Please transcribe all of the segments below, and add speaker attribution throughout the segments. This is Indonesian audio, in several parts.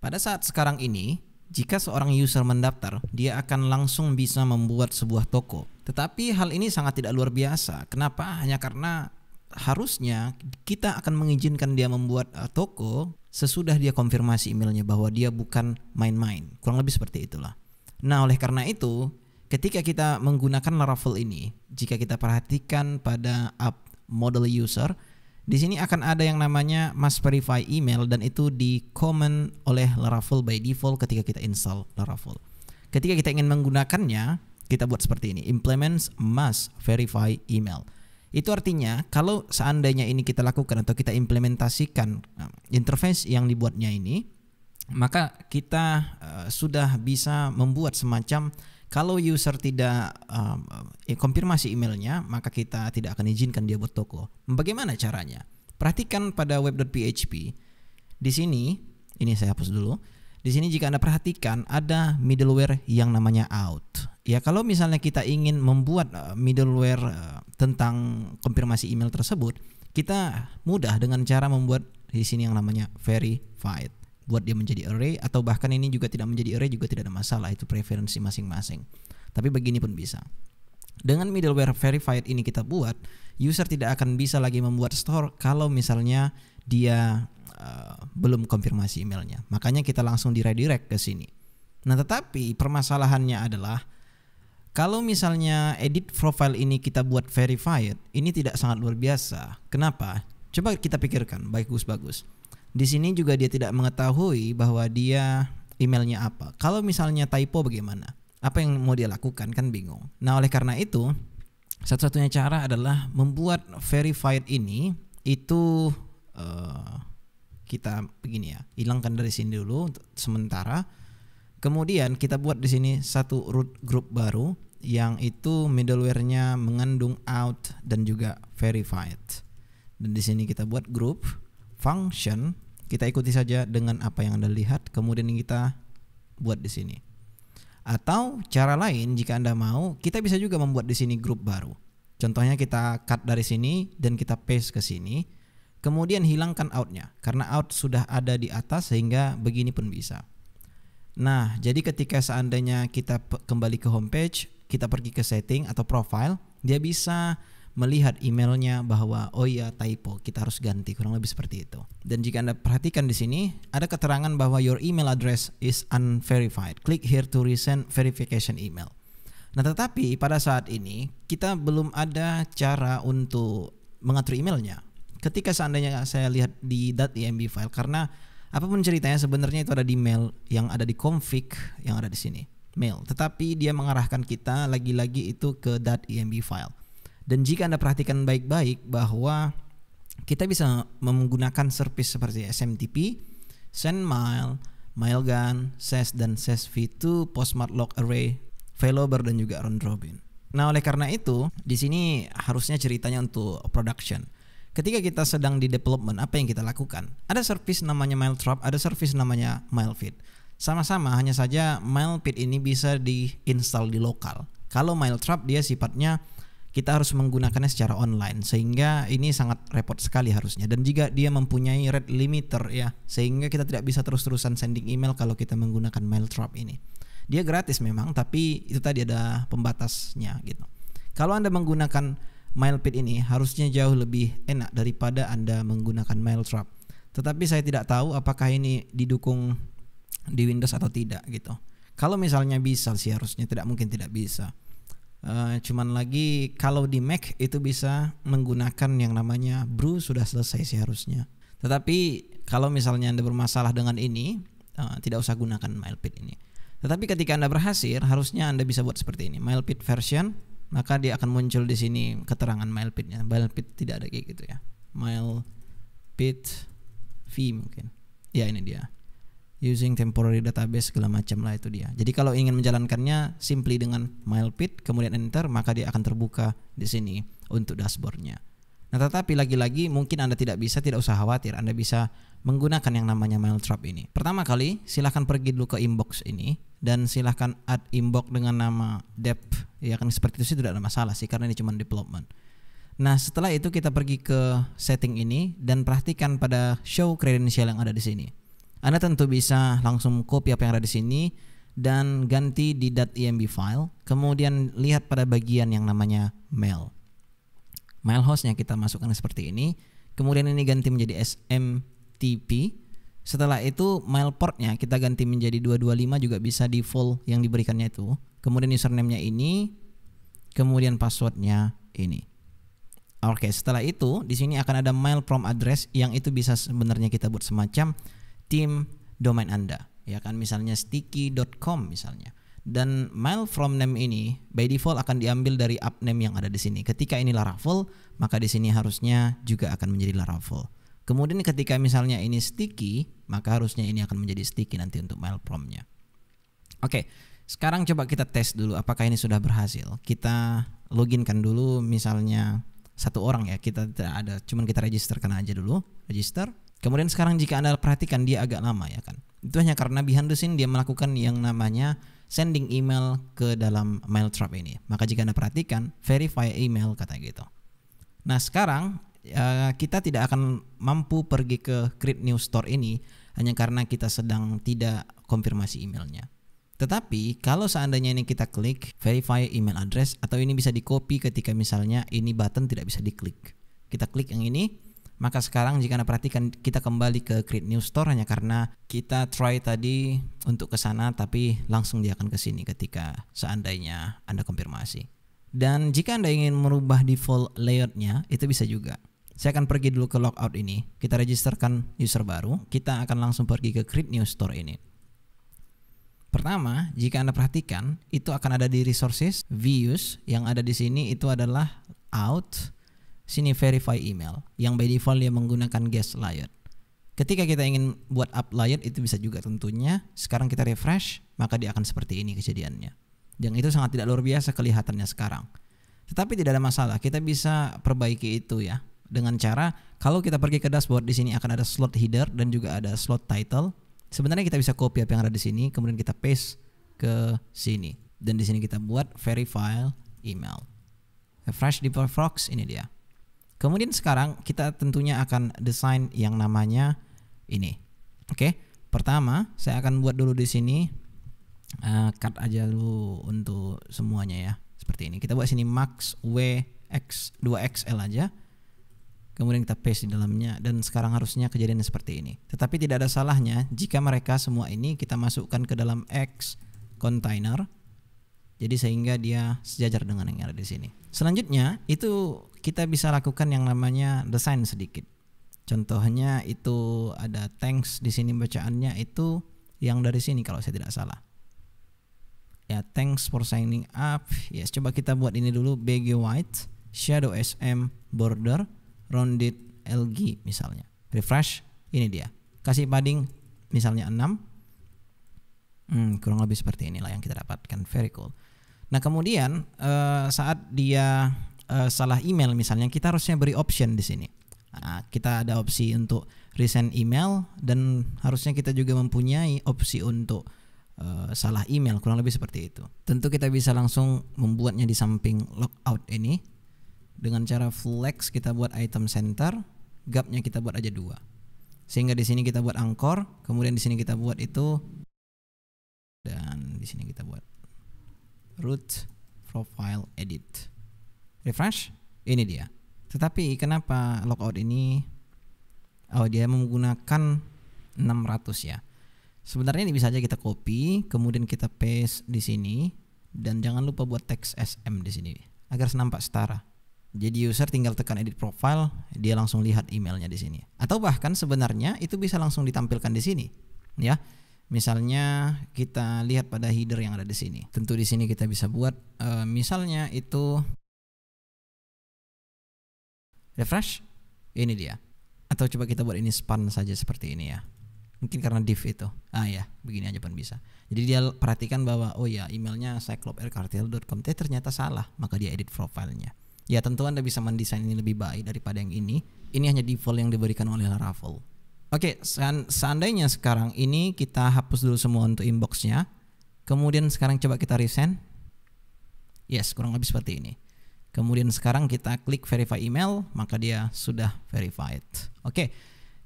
Speaker 1: Pada saat sekarang ini, jika seorang user mendaftar, dia akan langsung bisa membuat sebuah toko. Tetapi hal ini sangat tidak luar biasa. Kenapa? Hanya karena harusnya kita akan mengizinkan dia membuat toko sesudah dia konfirmasi emailnya bahwa dia bukan main-main. Kurang lebih seperti itulah. Nah, oleh karena itu, ketika kita menggunakan Laravel ini, jika kita perhatikan pada app model user, di sini akan ada yang namanya must verify email, dan itu di-comment oleh Laravel by default ketika kita install Laravel. Ketika kita ingin menggunakannya, kita buat seperti ini, implements must verify email. Itu artinya kalau seandainya ini kita lakukan atau kita implementasikan interface yang dibuatnya ini, maka kita sudah bisa membuat semacam kalau user tidak konfirmasi emailnya, maka kita tidak akan izinkan dia buat toko. Bagaimana caranya? Perhatikan pada web.php. Di sini, ini saya hapus dulu. Di sini jika Anda perhatikan ada middleware yang namanya out. Ya, kalau misalnya kita ingin membuat middleware tentang konfirmasi email tersebut, kita mudah dengan cara membuat di sini yang namanya verified. Buat dia menjadi array, atau bahkan ini juga tidak menjadi array juga tidak ada masalah, itu preferensi masing-masing. Tapi begini pun bisa. Dengan middleware verified ini kita buat, user tidak akan bisa lagi membuat store kalau misalnya dia belum konfirmasi emailnya. Makanya kita langsung redirect ke sini. Nah, tetapi permasalahannya adalah kalau misalnya edit profile ini kita buat verified, ini tidak sangat luar biasa. Kenapa? Coba kita pikirkan, bagus. Di sini juga dia tidak mengetahui bahwa dia emailnya apa. Kalau misalnya typo bagaimana? Apa yang mau dia lakukan? Kan bingung. Nah, oleh karena itu satu-satunya cara adalah membuat verified ini itu kita begini ya. Hilangkan dari sini dulu untuk sementara. Kemudian kita buat di sini satu root group baru yang itu middleware-nya mengandung out dan juga verified. Dan di sini kita buat group function, kita ikuti saja dengan apa yang Anda lihat, kemudian kita buat di sini. Atau cara lain jika Anda mau, kita bisa juga membuat di sini grup baru. Contohnya kita cut dari sini dan kita paste ke sini, kemudian hilangkan outnya karena out sudah ada di atas sehingga begini pun bisa. Nah, jadi ketika seandainya kita kembali ke homepage, kita pergi ke setting atau profile, dia bisa melihat emailnya bahwa oh iya typo, kita harus ganti, kurang lebih seperti itu. Dan jika Anda perhatikan di sini ada keterangan bahwa your email address is unverified. Click here to resend verification email. Nah, tetapi pada saat ini kita belum ada cara untuk mengatur emailnya. Ketika seandainya saya lihat di .env file, karena apapun ceritanya sebenarnya itu ada di mail yang ada di config yang ada di sini, mail. Tetapi dia mengarahkan kita lagi-lagi itu ke .env file. Dan jika Anda perhatikan baik-baik bahwa kita bisa menggunakan service seperti SMTP, sendmail, mailgun, ses dan sesv2, postmark array, failover dan juga round robin. Nah, oleh karena itu di sini harusnya ceritanya untuk production. Ketika kita sedang di development, apa yang kita lakukan? Ada service namanya mailtrap, ada service namanya mailfeed. Sama-sama, hanya saja mailfeed ini bisa diinstal di lokal. Kalau mailtrap dia sifatnya kita harus menggunakannya secara online, sehingga ini sangat repot sekali harusnya. Dan juga dia mempunyai rate limiter ya, sehingga kita tidak bisa terus-terusan sending email kalau kita menggunakan mailtrap ini. Dia gratis memang, tapi itu tadi ada pembatasnya gitu. Kalau Anda menggunakan mailfeed ini harusnya jauh lebih enak daripada Anda menggunakan mailtrap. Tetapi saya tidak tahu apakah ini didukung di Windows atau tidak gitu. Kalau misalnya bisa sih harusnya, tidak mungkin tidak bisa. Cuman lagi kalau di Mac itu bisa menggunakan yang namanya brew, sudah selesai sih harusnya. Tetapi kalau misalnya Anda bermasalah dengan ini, tidak usah gunakan mailfeed ini. Tetapi ketika Anda berhasil, harusnya Anda bisa buat seperti ini, mailfeed version, maka dia akan muncul di sini keterangan mailfeednya. Mailfeed tidak ada kayak gitu ya. Mailfeed V mungkin. Ya, ini dia. Using temporary database segala macam lah, itu dia. Jadi kalau ingin menjalankannya simply dengan mailfeed kemudian enter, maka dia akan terbuka di sini untuk dashboardnya. Nah, tetapi lagi-lagi mungkin Anda tidak bisa, tidak usah khawatir. Anda bisa menggunakan yang namanya mailtrap ini. Pertama kali silahkan pergi dulu ke inbox ini dan silahkan add inbox dengan nama dep. Ya kan, seperti itu sih tidak ada masalah sih karena ini cuma development. Nah, setelah itu kita pergi ke setting ini dan perhatikan pada show credential yang ada di sini. Anda tentu bisa langsung copy apa yang ada di sini dan ganti di .env file, kemudian lihat pada bagian yang namanya mail. Mail hostnya kita masukkan seperti ini, kemudian ini ganti menjadi SMTP. Setelah itu mail portnya kita ganti menjadi 225, juga bisa default yang diberikannya itu. Kemudian username-nya ini, kemudian passwordnya ini. Oke, setelah itu di sini akan ada mail from address yang itu bisa sebenarnya kita buat semacam theme domain Anda, ya kan, misalnya sticky.com misalnya. Dan mail from name ini by default akan diambil dari app name yang ada di sini. Ketika ini Laravel, maka di sini harusnya juga akan menjadi Laravel. Kemudian ketika misalnya ini sticky, maka harusnya ini akan menjadi sticky nanti untuk mail from-nya. Oke, sekarang coba kita tes dulu apakah ini sudah berhasil. Kita loginkan dulu misalnya satu orang ya, kita tidak ada, cuman kita registerkan aja dulu, register. Kemudian sekarang jika Anda perhatikan dia agak lama ya kan. Itu hanya karena behind the scene dia melakukan yang namanya sending email ke dalam mail trap ini. Maka jika Anda perhatikan verify email kata gitu. Nah sekarang kita tidak akan mampu pergi ke create new store ini hanya karena kita sedang tidak konfirmasi emailnya. Tetapi kalau seandainya ini kita klik verify email address, atau ini bisa di copy ketika misalnya ini button tidak bisa diklik. Kita klik yang ini, maka sekarang jika Anda perhatikan kita kembali ke create new store hanya karena kita try tadi untuk ke sana tapi langsung dia akan ke sini ketika seandainya Anda konfirmasi. Dan jika Anda ingin merubah default layoutnya itu bisa juga. Saya akan pergi dulu ke logout ini, kita registerkan user baru, kita akan langsung pergi ke create new store ini. Pertama, jika Anda perhatikan itu akan ada di resources, views, yang ada di sini itu adalah out, sini verify email, yang by default dia menggunakan guest layout. Ketika kita ingin buat up layout itu bisa juga tentunya. Sekarang kita refresh, maka dia akan seperti ini kejadiannya. Yang itu sangat tidak luar biasa kelihatannya sekarang. Tetapi tidak ada masalah, kita bisa perbaiki itu ya. Dengan cara kalau kita pergi ke dashboard, di sini akan ada slot header dan juga ada slot title. Sebenarnya kita bisa copy apa yang ada di sini, kemudian kita paste ke sini. Dan di sini kita buat verify email. Refresh di Firefox, ini dia. Kemudian sekarang kita tentunya akan desain yang namanya ini. Oke, pertama saya akan buat dulu di sini cut aja dulu untuk semuanya ya. Seperti ini. Kita buat sini max wx 2xl aja. Kemudian kita paste di dalamnya dan sekarang harusnya kejadian seperti ini. Tetapi tidak ada salahnya jika mereka semua ini kita masukkan ke dalam X container. Jadi sehingga dia sejajar dengan yang ada di sini. Selanjutnya itu kita bisa lakukan yang namanya desain sedikit. Contohnya itu ada thanks di sini, bacaannya itu yang dari sini kalau saya tidak salah. Ya, thanks for signing up. Yes, coba kita buat ini dulu, BG white, shadow SM border, rounded LG misalnya. Refresh, ini dia. Kasih padding misalnya 6. Kurang lebih seperti inilah yang kita dapatkan. Very cool. Nah kemudian saat dia salah email misalnya, kita harusnya beri option di sini. Nah, kita ada opsi untuk resend email dan harusnya kita juga mempunyai opsi untuk salah email, kurang lebih seperti itu. Tentu kita bisa langsung membuatnya di samping logout ini dengan cara flex. Kita buat item center, gapnya kita buat aja 2. Sehingga di sini kita buat anchor, kemudian di sini kita buat itu, dan di sini kita buat root profile edit. Refresh, ini dia. Tetapi kenapa logout ini dia menggunakan 600 ya. Sebenarnya ini bisa aja kita copy, kemudian kita paste di sini, dan jangan lupa buat teks SM di sini agar nampak setara. Jadi user tinggal tekan edit profile, dia langsung lihat emailnya di sini. Atau bahkan sebenarnya itu bisa langsung ditampilkan di sini, ya. Misalnya kita lihat pada header yang ada di sini. Tentu di sini kita bisa buat misalnya itu refresh, ini dia. Atau coba kita buat ini span saja seperti ini ya. Mungkin karena div itu. Ya, begini aja pun bisa. Jadi dia perhatikan bahwa oh ya emailnya cyclopearcartel.com ternyata salah, maka dia edit profilenya. Ya tentu Anda bisa mendesain ini lebih baik daripada yang ini. Ini hanya default yang diberikan oleh Laravel. Oke, seandainya sekarang ini kita hapus dulu semua untuk inboxnya. Kemudian sekarang coba kita resend. Yes, kurang lebih seperti ini. Kemudian sekarang kita klik verify email, maka dia sudah verified. Oke,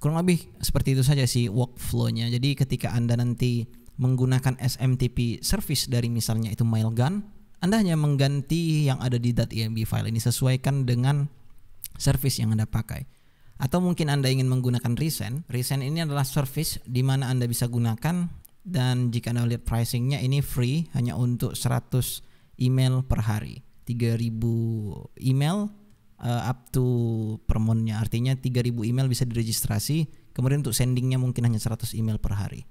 Speaker 1: Kurang lebih seperti itu saja sih workflow-nya. Jadi ketika Anda nanti menggunakan SMTP service dari misalnya itu Mailgun, Anda hanya mengganti yang ada di .env file ini sesuaikan dengan service yang Anda pakai. Atau mungkin Anda ingin menggunakan Resend. Resend ini adalah service di mana Anda bisa gunakan, dan jika Anda lihat pricingnya ini free, hanya untuk 100 email per hari. 3.000 email up to per month-nya. Artinya 3.000 email bisa diregistrasi, kemudian untuk sendingnya mungkin hanya 100 email per hari.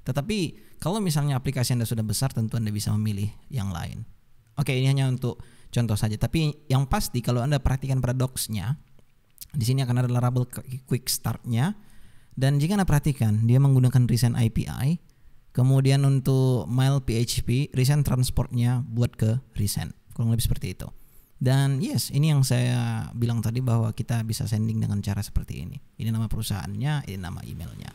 Speaker 1: Tetapi kalau misalnya aplikasi Anda sudah besar, tentu Anda bisa memilih yang lain. Oke, ini hanya untuk contoh saja. Tapi yang pasti kalau Anda perhatikan pada docs-nya, di sini akan ada label quick start-nya. Dan jika Anda perhatikan, dia menggunakan Resend API. Kemudian untuk mail PHP, Resend transportnya buat ke Resend. Kurang lebih seperti itu. Dan yes, ini yang saya bilang tadi bahwa kita bisa sending dengan cara seperti ini. Ini nama perusahaannya, ini nama emailnya.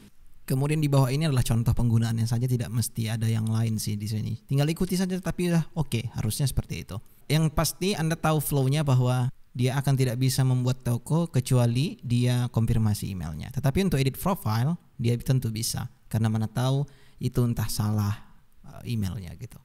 Speaker 1: Kemudian di bawah ini adalah contoh penggunaannya saja, tidak mesti ada yang lain sih di sini. Tinggal ikuti saja, tapi udah oke, harusnya seperti itu. Yang pasti Anda tahu flow-nya bahwa dia akan tidak bisa membuat toko kecuali dia konfirmasi emailnya. Tetapi untuk edit profile, dia tentu bisa. Karena mana tahu itu entah salah emailnya gitu.